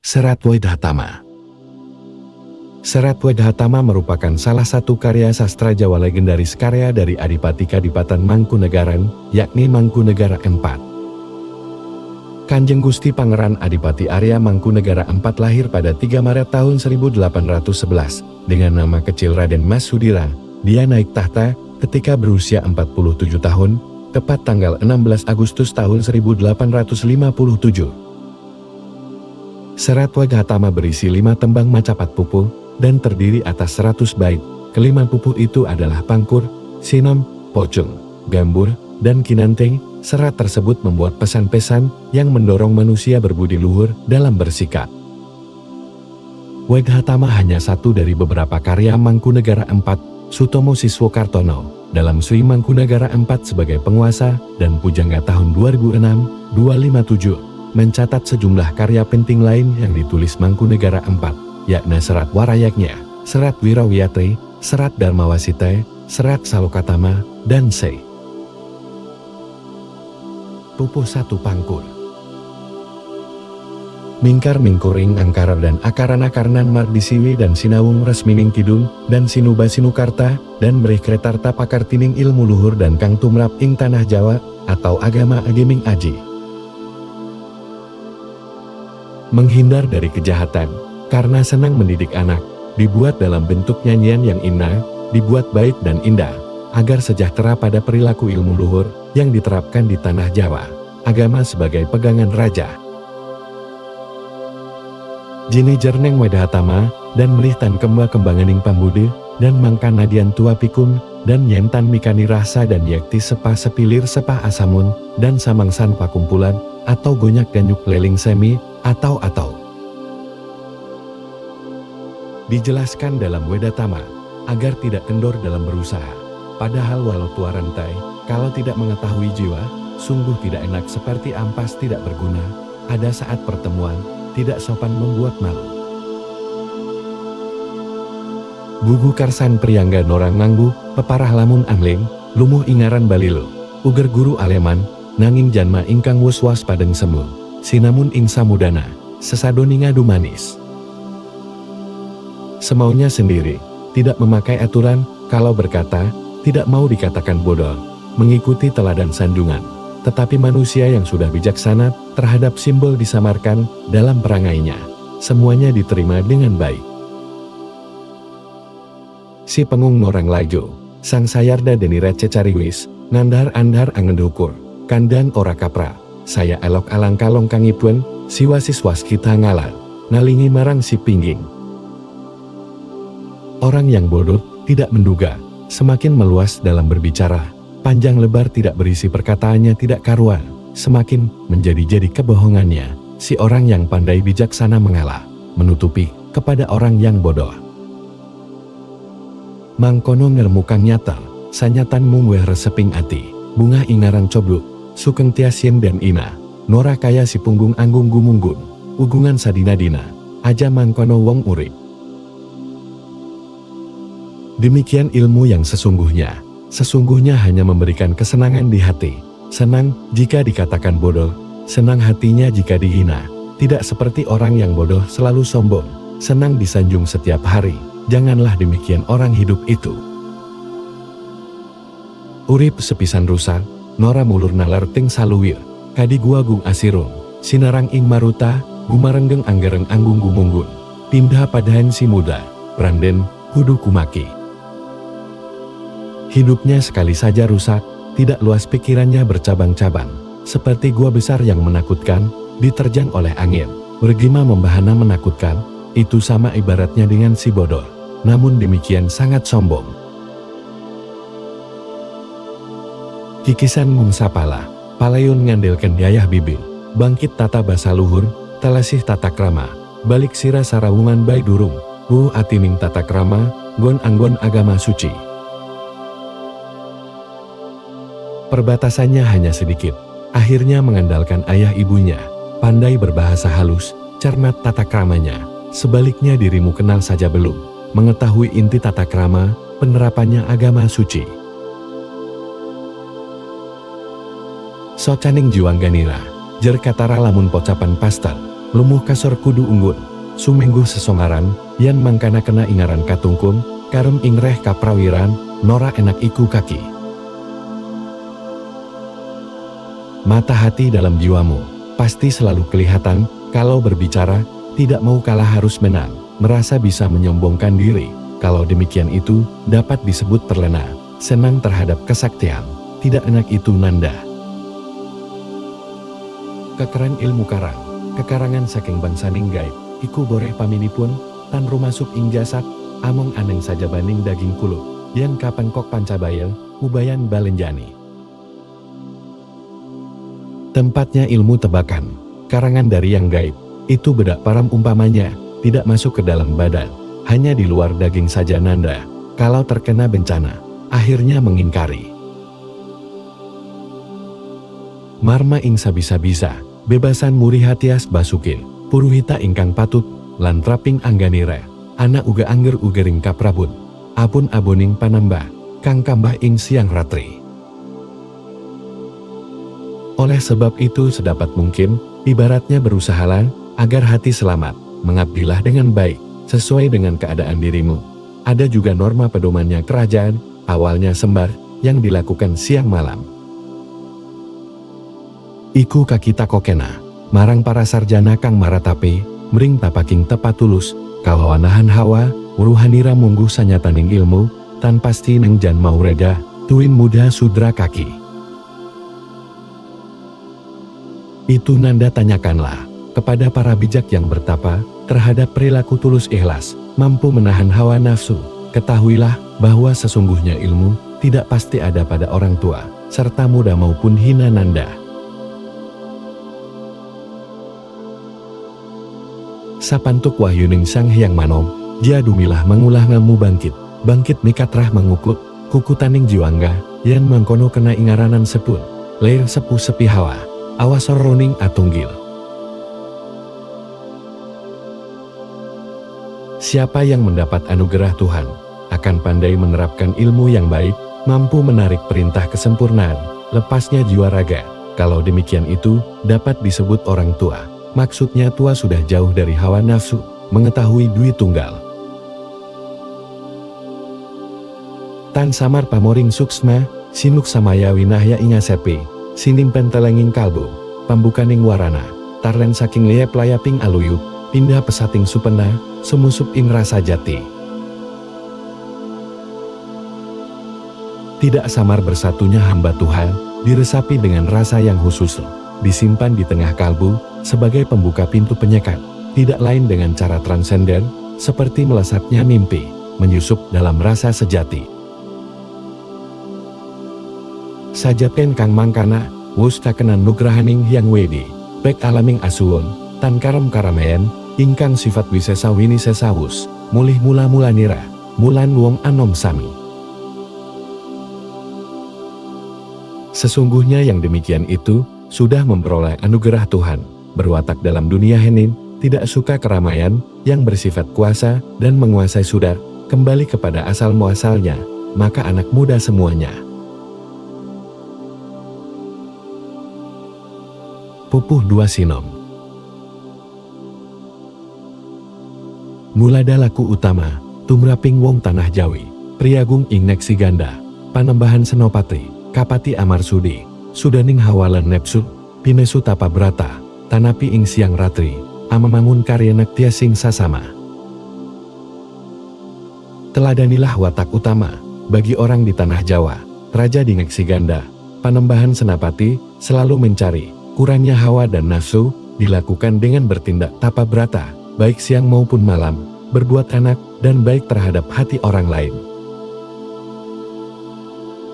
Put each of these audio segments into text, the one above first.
Serat Wedhatama. Serat Wedhatama merupakan salah satu karya sastra Jawa legendaris karya dari Adipati Kadipatan Mangkunegaran, yakni Mangkunegara IV. Kanjeng Gusti Pangeran Adipati Arya Mangkunegara IV lahir pada 3 Maret tahun 1811 dengan nama kecil Raden Mas Sudira. Dia naik tahta ketika berusia 47 tahun, tepat tanggal 16 Agustus tahun 1857. Serat Wedhatama berisi 5 tembang Macapat Pupuh dan terdiri atas 100 bait. Kelima pupuh itu adalah Pangkur, Sinom, Pocung, Gambur, dan Kinanteng. Serat tersebut membuat pesan-pesan yang mendorong manusia berbudi luhur dalam bersikap. Wedhatama hanya satu dari beberapa karya Mangkunegara IV, Sutomo Siswokartono, dalam Sri Mangkunegara IV sebagai penguasa dan pujangga tahun 2006-257. Mencatat sejumlah karya penting lain yang ditulis Mangkunegara IV, yakni Serat Warayagnya, Serat Wirawiyatri, Serat Dharmawasite, Serat Salokatama, dan Se. Pupuh 1 Pangkur. Mingkar mingkuring angkara dan akarana karnan mardisiwi dan sinawung resmining kidul, dan sinuba sinukarta, dan merih kretarta pakartining ilmu luhur dan kang tumrap ing tanah Jawa, atau agama ageming aji. Menghindar dari kejahatan, karena senang mendidik anak, dibuat dalam bentuk nyanyian yang indah, dibuat baik dan indah, agar sejahtera pada perilaku ilmu luhur, yang diterapkan di tanah Jawa, agama sebagai pegangan raja. Jini jerneng Wedhatama, dan melihtan kemba kembanganing pambude, dan mangkan nadian tua pikun, dan yentan mikani rasa dan yakti sepah sepilir sepah asamun, dan samangsan pakumpulan, atau gonyak ganyuk leling semi, atau. Dijelaskan dalam Wedhatama, agar tidak kendor dalam berusaha. Padahal walau tua rantai, kalau tidak mengetahui jiwa, sungguh tidak enak seperti ampas tidak berguna, ada saat pertemuan, tidak sopan membuat malu. Bugu karsan priyangga norang nganggu, peparah lamun angling, lumuh ingaran balilo, uger guru aleman, nanging janma ingkang was-was padeng semu, sinamun ing samudana, sesadoning adu manis. Semaunya sendiri, tidak memakai aturan, kalau berkata, tidak mau dikatakan bodoh, mengikuti teladan sandungan. Tetapi manusia yang sudah bijaksana, terhadap simbol disamarkan, dalam perangainya, semuanya diterima dengan baik. Si pengung norang lajo, sang sayarda deniret cecariwis, ngandar-andar angendukur, kandang ora kapra, saya elok alang kalong kangipun, siwa-siswas kita ngalan, nalingi marang si pingging. Orang yang bodoh, tidak menduga, semakin meluas dalam berbicara, panjang lebar tidak berisi perkataannya tidak karuan, semakin menjadi-jadi kebohongannya, si orang yang pandai bijaksana mengalah, menutupi, kepada orang yang bodoh. Mangkono ngelmukang nyata, sanyatan mumweh reseping ati, bunga ingaran cobluk, sukeng tiasien dan ina, nora kaya si punggung anggung gumunggun, ugungan sadina-dina, aja mangkono wong urip. Demikian ilmu yang sesungguhnya hanya memberikan kesenangan di hati, senang jika dikatakan bodoh, senang hatinya jika dihina, tidak seperti orang yang bodoh selalu sombong, senang disanjung setiap hari, janganlah demikian orang hidup itu. Urip sepisan rusak, nora mulur nalar ting saluwir, kadi guagung asirung, sinarang ing maruta, gumarenggeng anggereng anggung gumunggun, pindah padahan si muda, branden, kudu kumaki. Hidupnya sekali saja rusak, tidak luas pikirannya bercabang-cabang, seperti gua besar yang menakutkan, diterjang oleh angin, bergema membahana menakutkan, itu sama ibaratnya dengan si bodoh, namun demikian sangat sombong. Kikisan mungsapala, palayun ngandelken yayah bibil, bangkit tata basa luhur, talasih tata krama, balik sira sarawungan baik durung, atining tata krama, gon anggon agama suci. Perbatasannya hanya sedikit, akhirnya mengandalkan ayah ibunya, pandai berbahasa halus, cermat tata kramanya, sebaliknya dirimu kenal saja belum, mengetahui inti tata krama, penerapannya agama suci. Socaning juang ganira, jer katara lamun pocapan pastel, lumuh kasor kudu unggun, sumingguh sesongaran, yan mangkana kena ingaran katungkung, karem ingreh kaprawiran, nora enak iku kaki. Mata hati dalam jiwamu, pasti selalu kelihatan, kalau berbicara, tidak mau kalah harus menang, merasa bisa menyombongkan diri, kalau demikian itu, dapat disebut terlena, senang terhadap kesaktian, tidak enak itu nanda. Kekeren ilmu karang, kekarangan saking bangsa ninggai, iku boreh paminipun, tan rumasuk ing jasad, among aneng saja banding daging kulut, yang kapengkok pancabayel, ubayan balenjani. Tempatnya ilmu tebakan, karangan dari yang gaib, itu bedak param umpamanya, tidak masuk ke dalam badan, hanya di luar daging saja nanda, kalau terkena bencana, akhirnya mengingkari. Marma ing sabisa-bisa, bebasan muri hatias basukin, puruhita ingkang patut, lan traping angganire, anak uga angger ugering kaprabun, apun aboning panambah, kang kambah ing siang ratri. Oleh sebab itu sedapat mungkin, ibaratnya berusahalah, agar hati selamat, mengabdilah dengan baik, sesuai dengan keadaan dirimu. Ada juga norma pedomannya kerajaan, awalnya sembar, yang dilakukan siang malam. Iku kakita kokena, marang para sarjana kang maratape, mering tapaking tepat tulus, kalawanahan hawa, uruhanira mungguh sanyataning ilmu, tan pasti neng jan mau reda, tuin muda sudra kaki. Itu nanda tanyakanlah, kepada para bijak yang bertapa, terhadap perilaku tulus ikhlas, mampu menahan hawa nafsu, ketahuilah, bahwa sesungguhnya ilmu, tidak pasti ada pada orang tua, serta muda maupun hina nanda. Sapantuk wahyuning sang hyang manom, dia dumilah mengulah ngamu bangkit mikatrah mengukut, kukutaning jiwangga, yan mangkono kena ingaranan sepun, leir sepu sepi hawa, awasor roning atunggil. Siapa yang mendapat anugerah Tuhan, akan pandai menerapkan ilmu yang baik, mampu menarik perintah kesempurnaan, lepasnya jiwa raga, kalau demikian itu, dapat disebut orang tua. Maksudnya tua sudah jauh dari hawa nafsu, mengetahui dui tunggal. Tan samar pamoring suksma, sinuk samaya winahya ingasepi, sinimpen telenging kalbu, pambukaning warana, tarlen saking liep layaping aluyuk, pindah pesating supena, semusup ing rasa jati. Tidak samar bersatunya hamba Tuhan, diresapi dengan rasa yang khusus, disimpan di tengah kalbu, sebagai pembuka pintu penyekat, tidak lain dengan cara transenden, seperti melesatnya mimpi, menyusup dalam rasa sejati. Sajaten kang mangkana, wus kakenan nugrahaning hyang wedi, pek alaming asuwun, tan karem karamean, ingkang sifat wisesa wini sesawus, mulih mula-mula nira, mulan wong anom sami. Sesungguhnya yang demikian itu, sudah memperoleh anugerah Tuhan, berwatak dalam dunia henin, tidak suka keramaian, yang bersifat kuasa, dan menguasai sudah, kembali kepada asal muasalnya, maka anak muda semuanya. Pupuh 2 Sinom. Mulada laku utama, tumraping wong tanah Jawi, priagung ing neksi ganda, panembahan senopati, kapati amarsudi, sudaning hawalan nepsu, pinesu tapa brata, tanapi ing siang ratri, amamangun karya nektia sing sasama. Teladanilah watak utama, bagi orang di tanah Jawa, raja di Ngeksi Ganda, panembahan senapati, selalu mencari, kurangnya hawa dan nafsu, dilakukan dengan bertindak tapa brata, baik siang maupun malam, berbuat enak, dan baik terhadap hati orang lain.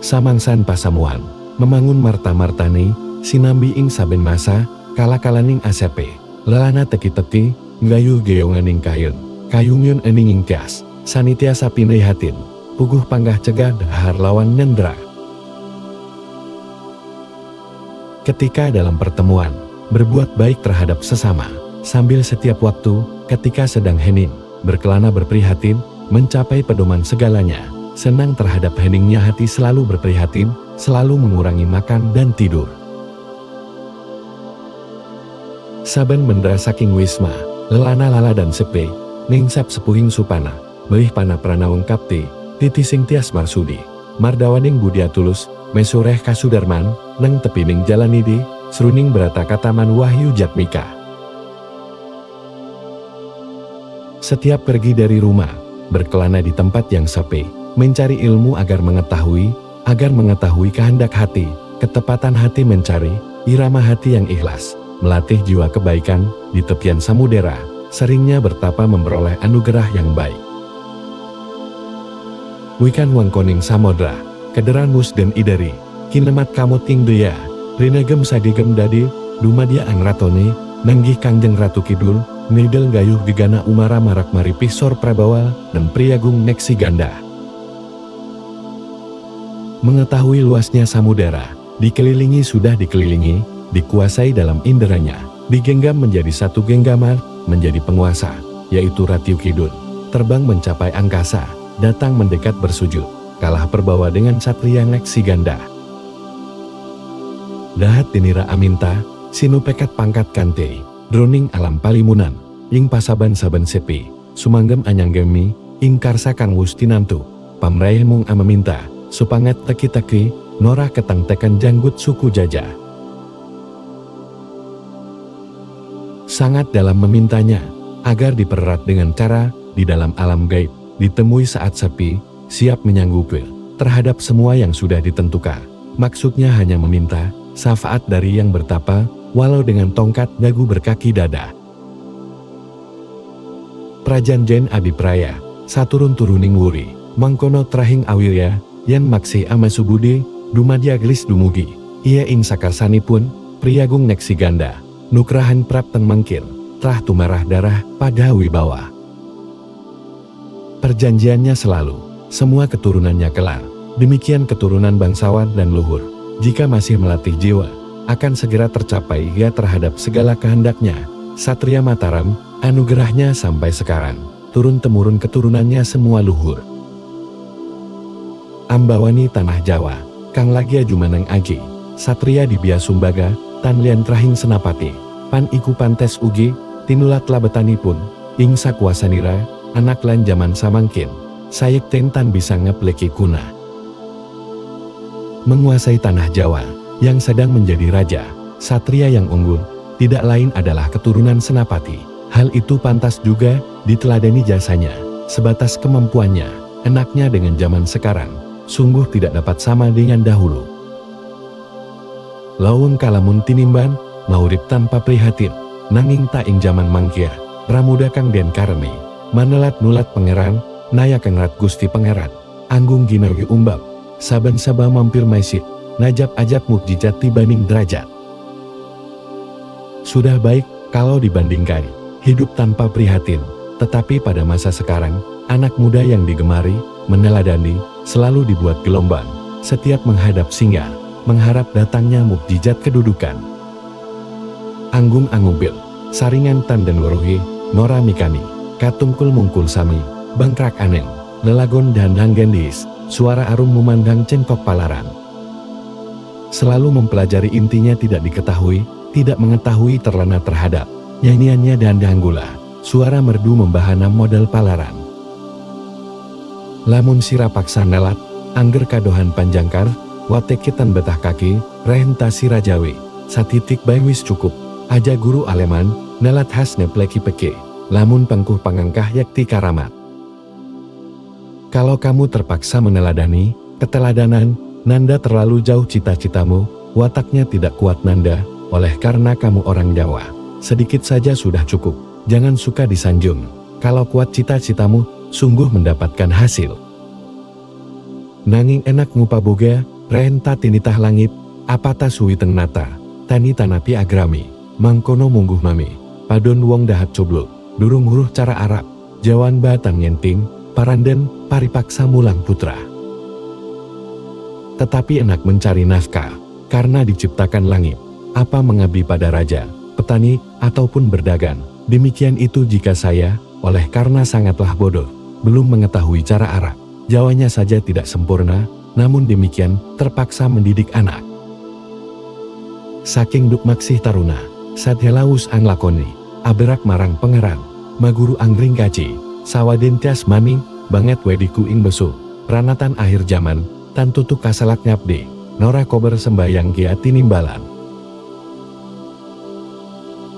Samangsan pasamuan, memangun marta-martani, sinambi ing saben masa, kala-kalaning asepe, lelana teki-teki, ngayuh geyonganing kayun, kayungyun ening ing tias, sanitiasa pinrihatin, puguh panggah cegah dahar lawan nendra. Ketika dalam pertemuan, berbuat baik terhadap sesama, sambil setiap waktu, ketika sedang hening, berkelana berprihatin, mencapai pedoman segalanya, senang terhadap heningnya hati selalu berprihatin, selalu mengurangi makan dan tidur. Saben mendra saking wisma, lelana lala dan sepe, ningsap sepuhing supana, beih pana pranaweng kapti, titising tias marsudi, mardawaning budia tulus, mesureh kasudarman, neng tepining jalanidi, seruning berata kataman wahyu jatmika. Setiap pergi dari rumah, berkelana di tempat yang sepi, mencari ilmu agar mengetahui kehendak hati, ketepatan hati mencari, irama hati yang ikhlas, melatih jiwa kebaikan, di tepian samudera, seringnya bertapa memperoleh anugerah yang baik. Wikan wangkoning samodra, kederan musden idari, kinemat kamot ing deya, rinegem sadigem dadi, dumadia ang ratone, nanggih kangjeng ratu kidul, nidel gayuh gegana umara marak maripih sor prabawa, dan priagung neksi ganda. Mengetahui luasnya samudera, sudah dikelilingi, dikuasai dalam inderanya, digenggam menjadi satu genggaman, menjadi penguasa, yaitu Ratu Kidul, terbang mencapai angkasa, datang mendekat bersujud, kalah perbawa dengan satria neksi ganda. Dahat tinira aminta, sinu pekat pangkat kante, droning alam palimunan, ing pasaban-saban sepi, sumanggem anyanggemi, ing karsa kang wustinantu, pamraih mung amaminta, supangat teki-teki, norah ketang tekan janggut suku jajah. Sangat dalam memintanya, agar dipererat dengan cara, di dalam alam gaib, ditemui saat sepi, siap menyanggupi, terhadap semua yang sudah ditentukan. Maksudnya hanya meminta, syafaat dari yang bertapa, walau dengan tongkat dagu berkaki dada. Prajan Jen Adipraya, saturun-turuning wuri, mangkono trahing awirya, yan maksi amasubudi, dumadya gelis dumugi, ia ing sakarsanipun, priagung neksi ganda, nukrahan prapteng mangkir, trah tumarah darah, pada wibawa. Perjanjiannya selalu, semua keturunannya kelak, demikian keturunan bangsawan dan luhur, jika masih melatih jiwa, akan segera tercapai ia terhadap segala kehendaknya, Satria Mataram, anugerahnya sampai sekarang, turun-temurun keturunannya semua luhur. Ambawani Tanah Jawa, Kang Lagya Jumaneng Aji, Satria di Biasumbaga, Tan Lian Trahing Senapati, Pan Iku Pantes Ugi, Tinulat Labetanipun, ing sakuasanira, anak lan jaman samangkin, sayek tentan bisa ngepleki kuna. Menguasai Tanah Jawa, yang sedang menjadi raja, Satria yang unggul, tidak lain adalah keturunan Senapati. Hal itu pantas juga, diteladani jasanya, sebatas kemampuannya, enaknya dengan zaman sekarang, sungguh tidak dapat sama dengan dahulu. Laweng kalamun tinimban, maurip tanpa prihatin, nanging ta ing jaman mangkia, pramuda kang den kareni, manelat-nulat pangeran, naya kang rat gusti pangeran, anggung ginargi umbab, saban-saba mampir maisit, najab-ajab mukjizat tibaning derajat. Sudah baik, kalau dibandingkan, hidup tanpa prihatin, tetapi pada masa sekarang, anak muda yang digemari, meneladani, selalu dibuat gelombang, setiap menghadap singgah, mengharap datangnya mukjizat kedudukan. Anggung anggubil, saringan tan dan waruhi, nora mikani, katungkul mungkul sami, bangkrak aneng, lelagon dan hanggendis, suara arum memandang cengkok palaran. Selalu mempelajari intinya tidak diketahui, tidak mengetahui terlena terhadap, nyanyiannya dan danggula, suara merdu membahana model palaran. Lamun sira paksa nelat, angger kadohan panjangkar, watekitan betah kaki, rehenta sira jawi, satitik baywis cukup, aja guru aleman, nelat has nepleki peke, lamun pangkuh pangangkah yakti karamat. Kalau kamu terpaksa meneladani, keteladanan, nanda terlalu jauh cita-citamu, wataknya tidak kuat nanda, oleh karena kamu orang Jawa, sedikit saja sudah cukup, jangan suka disanjung, kalau kuat cita-citamu, sungguh mendapatkan hasil. Nanging enak ngupaboga, renta tinitah langit, apata suwiteng nata, tani tanapi agrami, mangkono mungguh mami, padon wong dahat coblok, durung huruh cara Arab, jawan batang nyenting, paranden, paripaksa mulang putra. Tetapi enak mencari nafkah, karena diciptakan langit, apa mengabdi pada raja, petani, ataupun berdagang, demikian itu jika saya, oleh karena sangatlah bodoh, belum mengetahui cara Arab, Jawanya saja tidak sempurna, namun demikian terpaksa mendidik anak. Saking duk maksih taruna, sadhelaus anglakoni, aberak marang pangeran, maguru anggring kaci, sawaden tias maning, banget wediku ing besu, pranatan akhir zaman, tan tutuk kasalak nyapde, nora kober sembayang kia tinimbalan.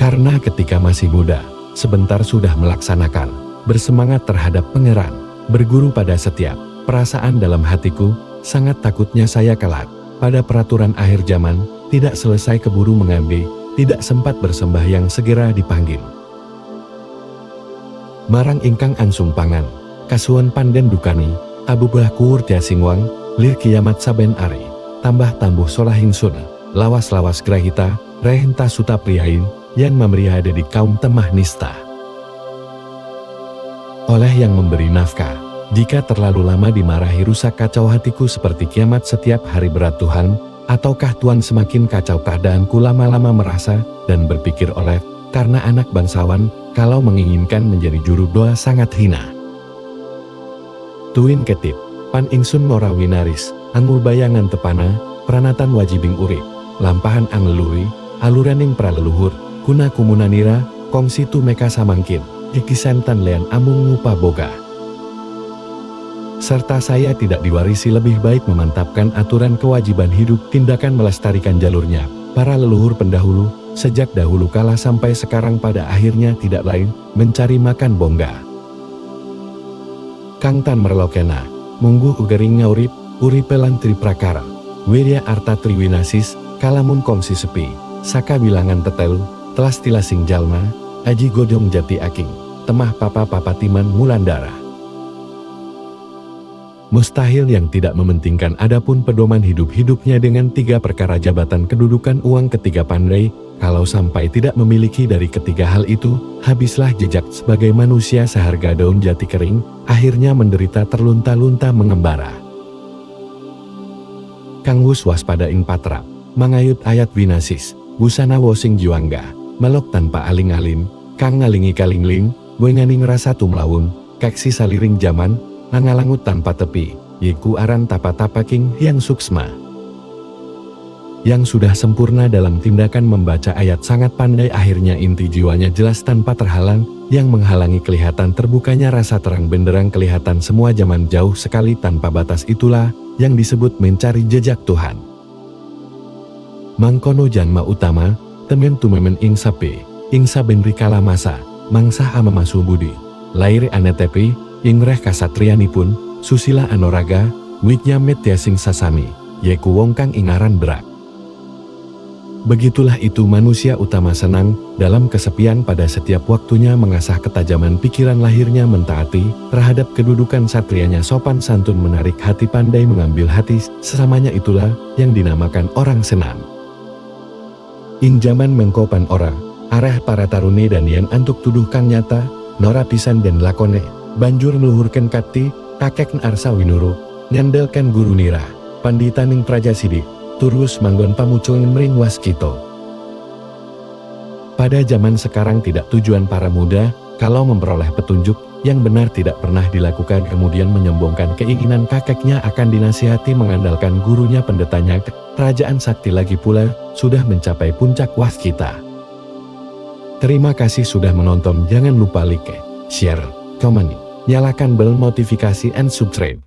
Karena ketika masih muda, sebentar sudah melaksanakan, bersemangat terhadap pangeran, berguru pada setiap perasaan dalam hatiku, sangat takutnya saya kalah. Pada peraturan akhir zaman, tidak selesai keburu mengambil, tidak sempat bersembahyang segera dipanggil. Marang ingkang ansung pangan, kasuan panden dukani, abubah kuur tiasingwang, lir kiamat saben ari, tambah tambuh solahin sun, lawas-lawas grahita, rehenta suta prihain, yang memeriada di kaum temah nista. Oleh yang memberi nafkah, jika terlalu lama dimarahi rusak kacau hatiku seperti kiamat setiap hari berat Tuhan, ataukah Tuhan semakin kacau keadaanku lama-lama merasa dan berpikir oleh, karena anak bangsawan, kalau menginginkan menjadi juru doa sangat hina. Tuin ketip, pan ingsun ngora winaris, angul bayangan tepana, pranatan wajibing urip, lampahan angelui, aluraning praleluhur, kuna kumunanira, kongsi tu meka samangkin, ikisan tan lean amung ngupa boga. Serta saya tidak diwarisi lebih baik memantapkan aturan kewajiban hidup tindakan melestarikan jalurnya, para leluhur pendahulu, sejak dahulu kala sampai sekarang pada akhirnya tidak lain, mencari makan bongga. Kang tan merlokena, mungguh ugering ngaurip, uripelan triprakara, wirya arta triwinasis, kalamun kongsi sepi, saka bilangan tetelu, telas tilasing jalma, aji godong jati aking, temah papa papatiman mulandara. Mustahil yang tidak mementingkan adapun pedoman hidup-hidupnya dengan 3 perkara jabatan kedudukan uang ketiga pandai, kalau sampai tidak memiliki dari ketiga hal itu, habislah jejak sebagai manusia seharga daun jati kering, akhirnya menderita terlunta-lunta mengembara. Kang wus waspada ing patra, mangayut ayat winasis, busana wosing juangga, melok tanpa aling-aling, kang ngalingi kalingling, boenganing rasa tumlawun, kaksi saliring zaman, nangalangut tanpa tepi, yiku aran tapa-tapaking yang suksma. Yang sudah sempurna dalam tindakan membaca ayat sangat pandai akhirnya inti jiwanya jelas tanpa terhalang, yang menghalangi kelihatan terbukanya rasa terang benderang kelihatan semua zaman jauh sekali tanpa batas itulah, yang disebut mencari jejak Tuhan. Mangkono janma utama, temen tumemen ing sape, ing saben rikala masa, mangsa amamasu budi, lair anetepi, ingreh kasatrianipun, susila anoraga, wiknya metiasing sasami, yeku wong kang ingaran berak. Begitulah itu manusia utama senang, dalam kesepian pada setiap waktunya mengasah ketajaman pikiran lahirnya mentaati, terhadap kedudukan satrianya sopan santun menarik hati pandai mengambil hati, sesamanya itulah, yang dinamakan orang senang. Ing zaman mengkopan orang, arah para taruni dan yang antuk tuduh kang nyata, nora pisan dan lakone, banjur meluhurkan kati, kakek arsa winuru, nyandelkan guru nira, panditaning praja sidik, turus manggon pamucung mering waskito. Pada zaman sekarang tidak tujuan para muda, kalau memperoleh petunjuk, yang benar tidak pernah dilakukan kemudian menyombongkan keinginan kakeknya akan dinasihati mengandalkan gurunya pendetanya, kerajaan sakti lagi pula, sudah mencapai puncak waskita. Terima kasih sudah menonton, jangan lupa like, share, komen, nyalakan bel notifikasi and subscribe.